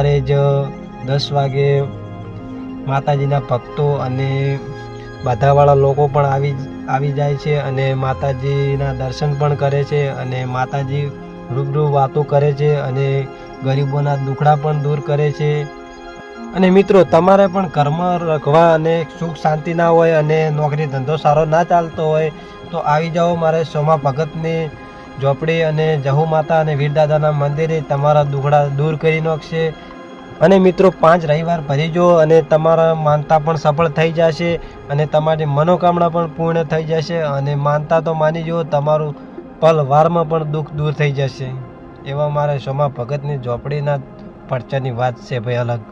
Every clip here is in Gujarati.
સવારે જ 10 વાગે માતાજીના ભક્તો અને બધાવાળા લોકો પણ આવી જાય છે અને માતાજીના દર્શન પણ કરે છે અને માતાજી રૂબરૂ વાતો કરે છે અને ગરીબોના દુખડા પણ દૂર કરે છે. અને મિત્રો, તમારે પણ ઘરમાં રખવા અને સુખ શાંતિ ના હોય અને નોકરી ધંધો સારો ના ચાલતો હોય તો આવી જાઓ મારે સોમા ભગતની ઝોપડી અને જહુ માતા અને વીરદાદાના મંદિરે. તમારા દુખડા દૂર કરી નાખશે. અને મિત્રો, 5 રવિવાર ભરી જો અને તમારા માનતા પણ સફળ થઈ જશે અને તમારી મનોકામના પણ પૂર્ણ થઈ જશે. અને માનતા તો માની જુઓ, તમારું પલવારમાં પણ દુઃખ દૂર થઈ જશે. એવા મારે સોમા ભગતની ઝોપડીના પરચાની વાત છે ભાઈ અલગ.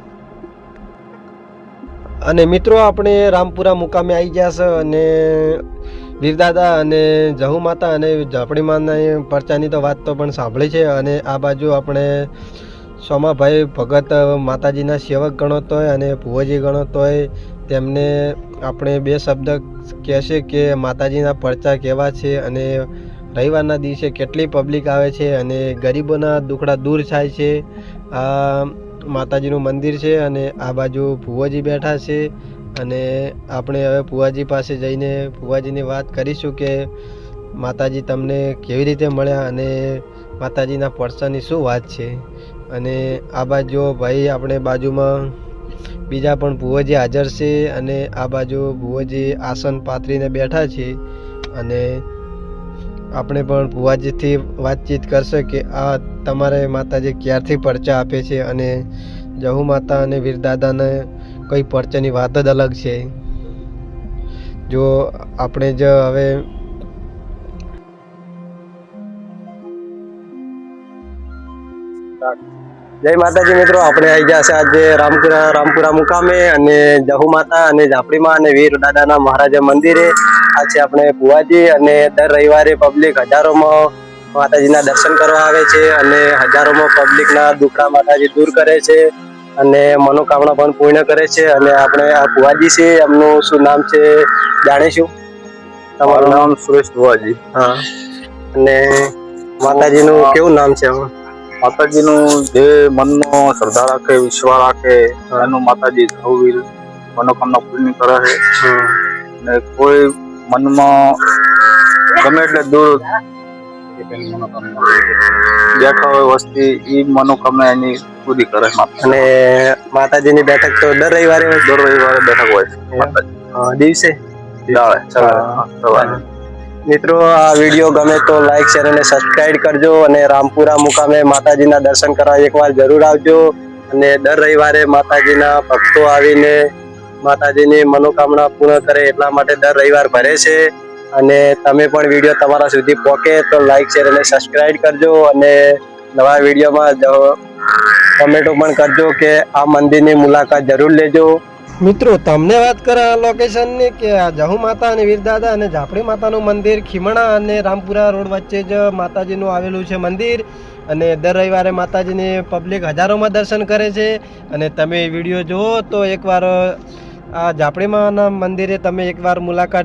અને મિત્રો, આપણે રામપુરા મુકામે આવી ગયા છે અને વીરદાદા અને જહુ માતા અને ઝોપડીમાંના પરચાની તો વાત તો પણ સાંભળી છે. અને આ બાજુ આપણે સોમાભાઈ ભગત માતાજીના સેવક ગણતો હોય અને ભુવોજી ગણતો હોય, તેમને આપણે 2 શબ્દ કહેશે કે માતાજીના પરચા કેવા છે અને રવિવારના દિવસે કેટલી પબ્લિક આવે છે અને ગરીબોના દુખડા દૂર થાય છે. આ માતાજીનું મંદિર છે અને આ બાજુ ભુવોજી બેઠા છે. અને આપણે હવે ભુવાજી પાસે જઈને ભુવાજીની વાત કરીશું કે માતાજી તમને કેવી રીતે મળ્યા અને માતાજીના પરચાની શું વાત છે. અને આ બાજુ ભાઈ આપણે બાજુમાં બીજા પણ ભુવોજી હાજર છે અને આ બાજુ ભુવોજી આસન પાથરીને બેઠા છે. અને આપણે પણ ભુવાજીથી વાતચીત કરશે કે આ તમારે માતાજી ક્યારથી પરચા આપે છે અને જહુ માતા અને વીરદાદાને કઈ પરચાની વાત જ અલગ છે. જો આપણે જ હવે જય માતાજી મિત્રો, આપણે આવી ગયા છે આજે રામપુરા મુકામે અને જહુ માતા અને ઝાપડીમાં અને વીરદાદાના મહારાજા મંદિરે. આ છે આપણે ભુવાજી અને દર રવિવારે પબ્લિક હજારોમાં માતાજીના દર્શન કરવા આવે છે અને હજારોમાં પબ્લિકના દુખડા માતાજી દૂર કરે છે અને મનોકામના પણ પૂર્ણ કરે છે. અને આપણે આ ભુવાજી છે, એમનું શું નામ છે જાણીશું. તમારું નામ સુરેશ ભુવાજી. હા. અને માતાજીનું કેવું નામ છે? માતાજીનું જે મનમાં શ્રદ્ધા રાખે, વિશ્વાસ રાખે એનું માતાજી સૌવીર મનોકામના પૂર્ણ કરે છે. ને કોઈ મનમાં ગમે એટલે દૂર બેઠા હોય વસ્તી, એ મનોકામના એની પૂરી કરે. અને માતાજીની બેઠક તો દર રવિવારે બેઠક હોય દિવસે સવારે. મિત્રો, આ વિડીયો ગમે તો લાઈક, શેર અને સબસ્ક્રાઇબ કરજો અને રામપુરા મુકામે માતાજીના દર્શન કરવા એકવાર જરૂર આવજો. અને દર રવિવારે માતાજીના ભક્તો આવીને માતાજીની મનોકામના પૂર્ણ કરે એટલા માટે દર રવિવાર ભરે છે. અને તમે પણ વિડીયો તમારા સુધી પહોંચે તો લાઈક, શેર અને સબસ્ક્રાઇબ કરજો. અને નવા વિડીયોમાં કમેન્ટો પણ કરજો કે આ મંદિરની મુલાકાત જરૂર લેજો. મિત્રો, તમને વાત કરે લોકેશનની કે જહુ માતા અને વીરદાદા અને ઝાપડી માતાનું મંદિર ખીમણા અને રામપુરા રોડ વચ્ચે જ માતાજીનું આવેલું છે મંદિર. અને દર રવિવારે માતાજીની પબ્લિક હજારોમાં દર્શન કરે છે. અને તમે વિડીયો જુઓ તો એકવાર આ ઝાપડીમાના મંદિરે તમે એકવાર મુલાકાત